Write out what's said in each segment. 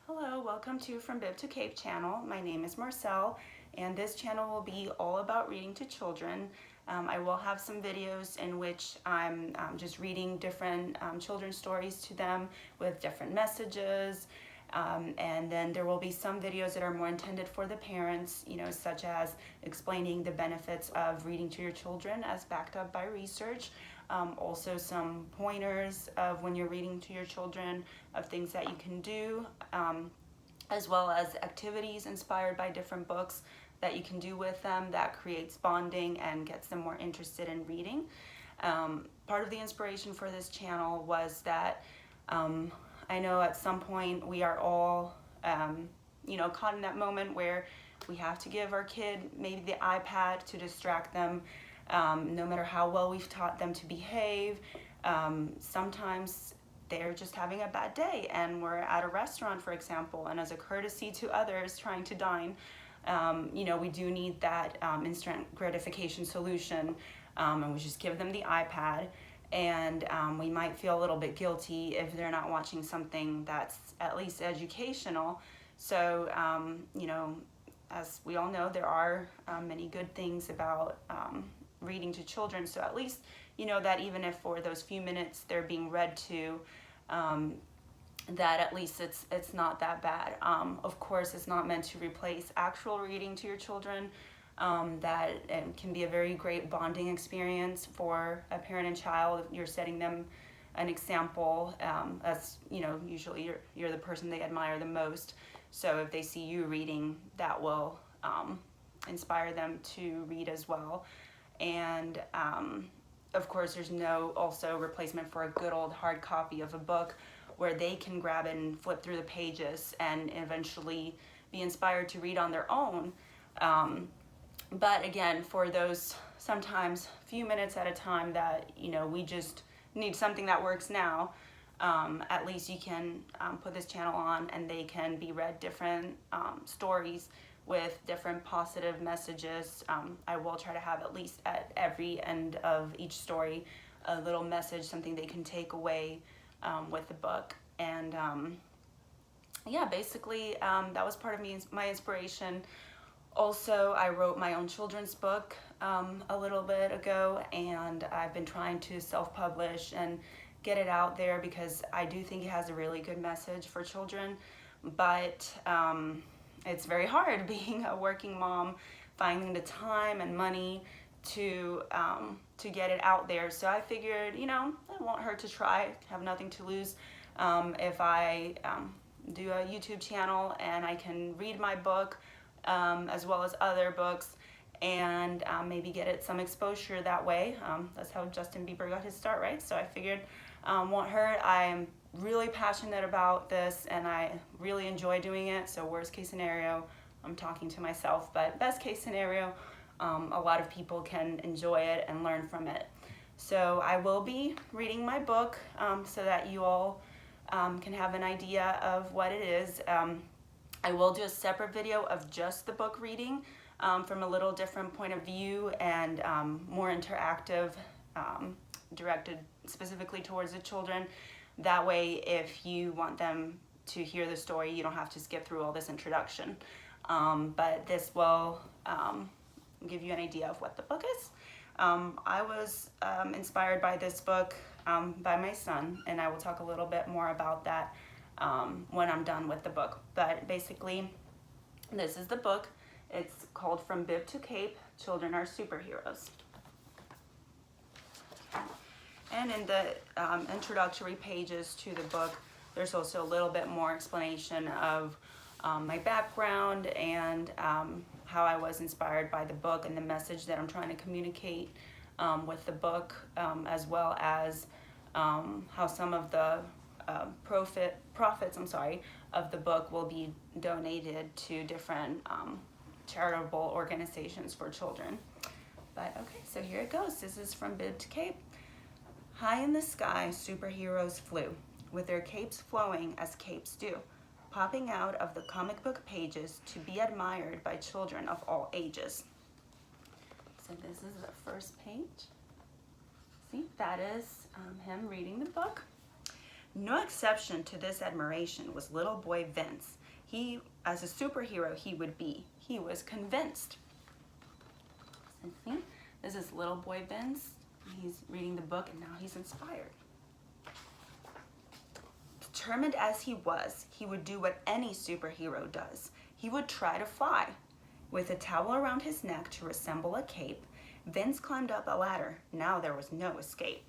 Hello, welcome to From Bib to Cape channel. My name is Marcel, and this channel will be all about reading to children. I will have some videos in which I'm just reading different children's stories to them with different messages. And then there will be some videos that are more intended for the parents, such as explaining the benefits of reading to your children as backed up by research. Also some pointers of when you're reading to your children of things that you can do, as well as activities inspired by different books that you can do with them that creates bonding and gets them more interested in reading. Part of the inspiration for this channel was that I know at some point we are all caught in that moment where we have to give our kid maybe the iPad to distract them. No matter how well we've taught them to behave, sometimes they're just having a bad day and we're at a restaurant, for example, and as a courtesy to others trying to dine, we do need that instant gratification solution, and we just give them the iPad, and we might feel a little bit guilty if they're not watching something that's at least educational. So, as we all know, there are many good things about reading to children, so at least that even if for those few minutes they're being read to, that at least it's not that bad. Of course, it's not meant to replace actual reading to your children. That it can be a very great bonding experience for a parent and child. You're setting them an example. That's usually you're the person they admire the most. So if they see you reading, that will inspire them to read as well. And of course, there's no also replacement for a good old hard copy of a book where they can grab it and flip through the pages and eventually be inspired to read on their own. But again, for those sometimes few minutes at a time that we just need something that works now, at least you can put this channel on and they can be read different stories with different positive messages. I will try to have at least at every end of each story a little message, something they can take away with the book. And yeah, basically that was part of my inspiration. Also, I wrote my own children's book a little bit ago, and I've been trying to self-publish and get it out there because I do think it has a really good message for children. But it's very hard being a working mom, finding the time and money to get it out there. So I figured, it won't hurt to try. Have nothing to lose. If I do a YouTube channel and I can read my book as well as other books, and maybe get it some exposure that way. That's how Justin Bieber got his start, right? So I figured won't hurt. I am really passionate about this and I really enjoy doing it. So worst case scenario, I'm talking to myself, but best case scenario, a lot of people can enjoy it and learn from it. So I will be reading my book so that you all can have an idea of what it is. I will do a separate video of just the book reading from a little different point of view and more interactive, directed specifically towards the children. That way, if you want them to hear the story, you don't have to skip through all this introduction. But this will give you an idea of what the book is. I was inspired by this book by my son, and I will talk a little bit more about that when I'm done with the book. But basically, this is the book. It's called From Bib to Cape, Children Are Superheroes. And in the introductory pages to the book, there's also a little bit more explanation of my background and how I was inspired by the book and the message that I'm trying to communicate with the book, as well as how some of the profits of the book will be donated to different charitable organizations for children. But okay, so here it goes. This is From Bib to Cape. High in the sky, superheroes flew, with their capes flowing as capes do, popping out of the comic book pages to be admired by children of all ages. So this is the first page. See, that is him reading the book. No exception to this admiration was little boy Vince. He, as a superhero he would be, he was convinced. See, this is little boy Vince. He's reading the book and now he's inspired. Determined as he was, he would do what any superhero does. He would try to fly. With a towel around his neck to resemble a cape, Vince climbed up a ladder. Now there was no escape.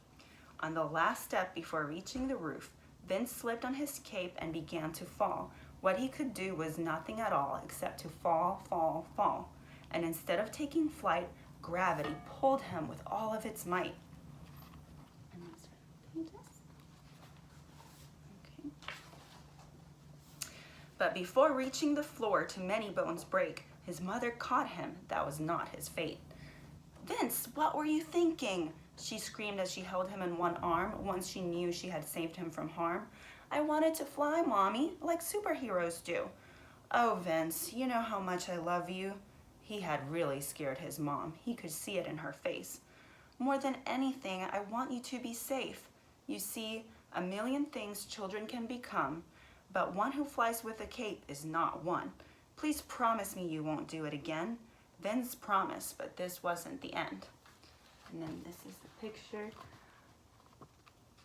On the last step before reaching the roof, Vince slipped on his cape and began to fall. What he could do was nothing at all except to fall, fall, fall. And instead of taking flight, gravity pulled him with all of its might. Okay. But before reaching the floor to many bones break, his mother caught him. That was not his fate. "Vince, what were you thinking?" she screamed as she held him in one arm once she knew she had saved him from harm. "I wanted to fly, Mommy, like superheroes do." "Oh, Vince, you know how much I love you." He had really scared his mom. He could see it in her face. "More than anything, I want you to be safe. You see, a million things children can become, but one who flies with a cape is not one. Please promise me you won't do it again." Vince promised, but this wasn't the end. And then this is the picture.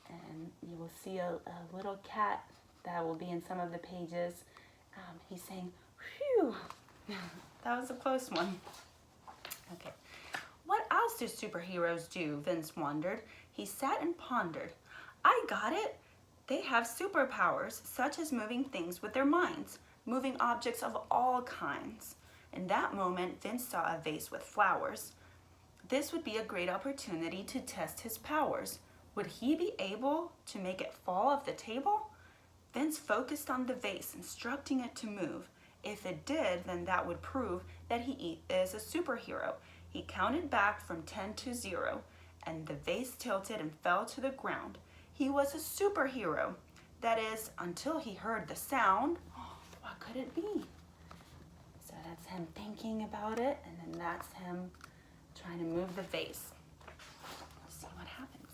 And you will see a little cat that will be in some of the pages. He's saying, "Phew." That was a close one. Okay. What else do superheroes do? Vince wondered. He sat and pondered. "I got it. They have superpowers, such as moving things with their minds, moving objects of all kinds." In that moment, Vince saw a vase with flowers. This would be a great opportunity to test his powers. Would he be able to make it fall off the table? Vince focused on the vase, instructing it to move. If it did, then that would prove that he is a superhero. He counted back from 10 to 0, and the vase tilted and fell to the ground. He was a superhero. That is, until he heard the sound. What could it be? So that's him thinking about it, and then that's him trying to move the vase. Let's see what happens.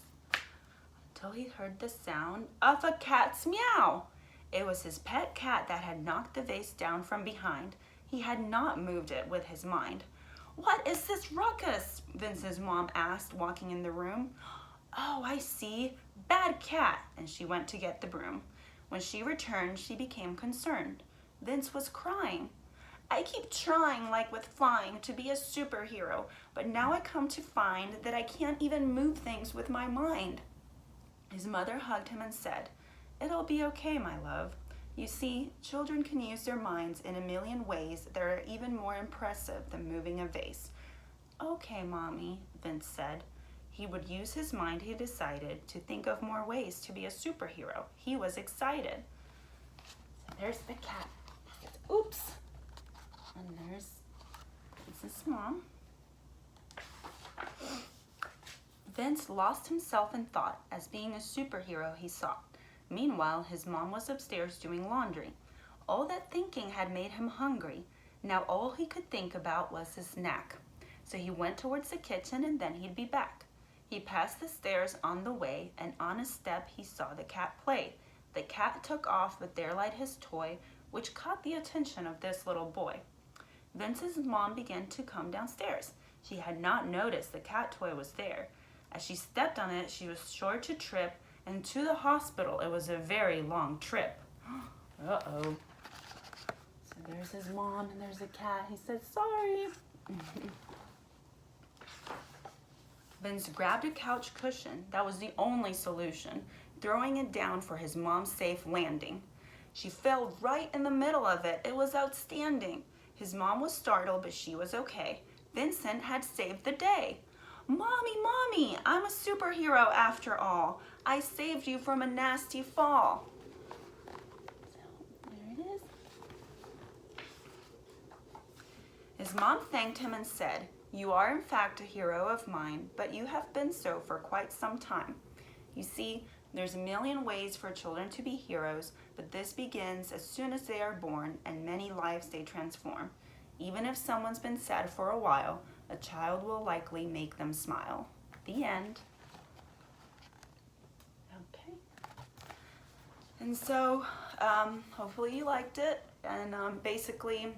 Until he heard the sound of a cat's meow. It was his pet cat that had knocked the vase down from behind. He had not moved it with his mind. "What is this ruckus?" Vince's mom asked, walking in the room. "Oh, I see. Bad cat." And she went to get the broom. When she returned, she became concerned. Vince was crying. "I keep trying, like with flying, to be a superhero, but now I come to find that I can't even move things with my mind." His mother hugged him and said, "It'll be okay, my love. You see, children can use their minds in a million ways that are even more impressive than moving a vase." "Okay, Mommy," Vince said. He would use his mind, he decided, to think of more ways to be a superhero. He was excited. So there's the cat. Oops. And there's Vince's mom. Vince lost himself in thought as being a superhero he sought. Meanwhile, his mom was upstairs doing laundry. All that thinking had made him hungry. Now all he could think about was his snack. So he went towards the kitchen and then he'd be back. He passed the stairs on the way, and on a step he saw the cat play. The cat took off, but there lied his toy, which caught the attention of this little boy. Vince's mom began to come downstairs. She had not noticed the cat toy was there. As she stepped on it, she was sure to trip, and to the hospital. It was a very long trip. Uh-oh. So there's his mom, and there's the cat. He said, "Sorry." Vince grabbed a couch cushion. That was the only solution, throwing it down for his mom's safe landing. She fell right in the middle of it. It was outstanding. His mom was startled, but she was okay. Vincent had saved the day. "Mommy, Mommy, I'm a superhero after all. I saved you from a nasty fall." So there it is. His mom thanked him and said, "You are in fact a hero of mine, but you have been so for quite some time. You see, there's a million ways for children to be heroes, but this begins as soon as they are born, and many lives they transform. Even if someone's been sad for a while, a child will likely make them smile." The end. Okay. And so hopefully you liked it, and basically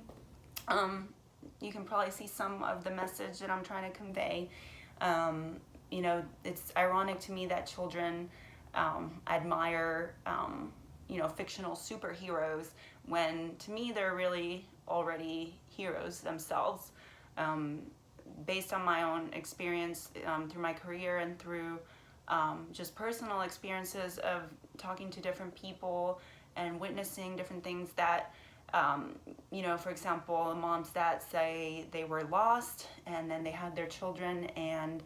you can probably see some of the message that I'm trying to convey. You know, it's ironic to me that children admire fictional superheroes, when to me they're really already heroes themselves. Based on my own experience through my career and through just personal experiences of talking to different people and witnessing different things that, for example, moms that say they were lost and then they had their children, and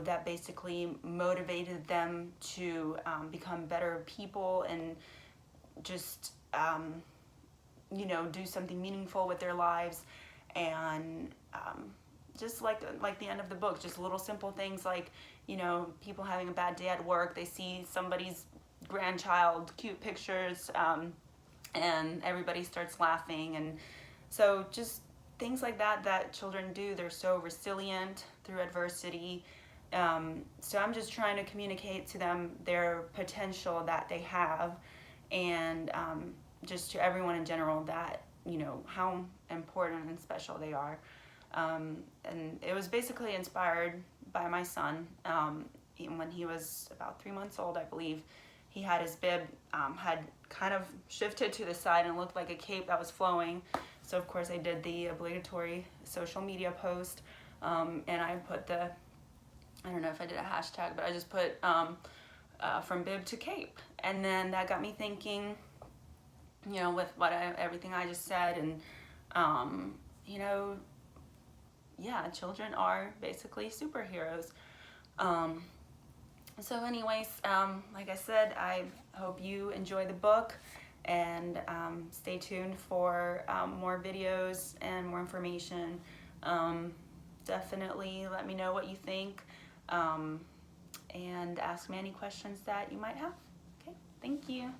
that basically motivated them to become better people and just do something meaningful with their lives. And just like the end of the book, just little simple things like people having a bad day at work, they see somebody's grandchild cute pictures, and everybody starts laughing. And so just things like that children do. They're so resilient through adversity. So I'm just trying to communicate to them their potential that they have, and just to everyone in general that how important and special they are. And it was basically inspired by my son. When he was about 3 months old, I believe, he had his bib had kind of shifted to the side and looked like a cape that was flowing. So of course I did the obligatory social media post, and I put I don't know if I did a hashtag, but I just put from bib to cape. And then that got me thinking, with everything I just said, and yeah, children are basically superheroes. So anyways, like I said, I hope you enjoy the book, and stay tuned for more videos and more information. Definitely let me know what you think, and ask me any questions that you might have. Okay, thank you.